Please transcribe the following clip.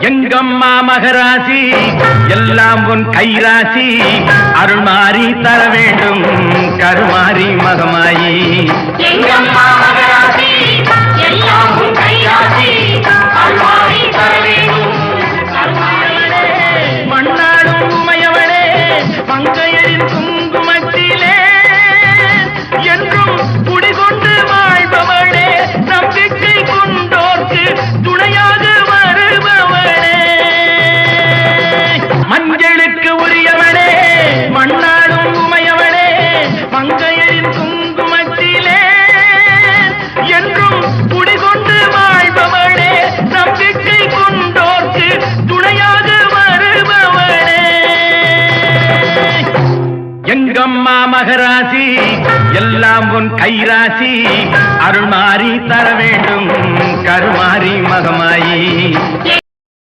எங்கம்மா மகராசி எல்லாம் உன் கைராசி அருள்மாறி தர வேண்டும் கருமாரி மகமாயி எங்கம்மா மகராசி எல்லாம் உன் கைராசி அருள்மாறி தர வேண்டும் மண்ணாடும் உமையவளே மங்கையரின் குங்குமத்திலே என்றும் குடிகொண்டு வாழ்பவளே நம்பிக்கை கொண்டோர்க்கு துணையாக வருபவளே மஞ்சளுக்கு உரியவளே மண்ணாடும் உமையவளே மங்கையரின் குங்குமத்திலே என்றும் குடிகொண்டு வாழ்பவளே நம்பிக்கை கொண்டோர்க்கு துணையாக வருபவளே எங்கம்மா மகராசி எல்லாம் உன் கைராசி அருள்மாறி தர வேண்டும் கருமாரி மகமாயி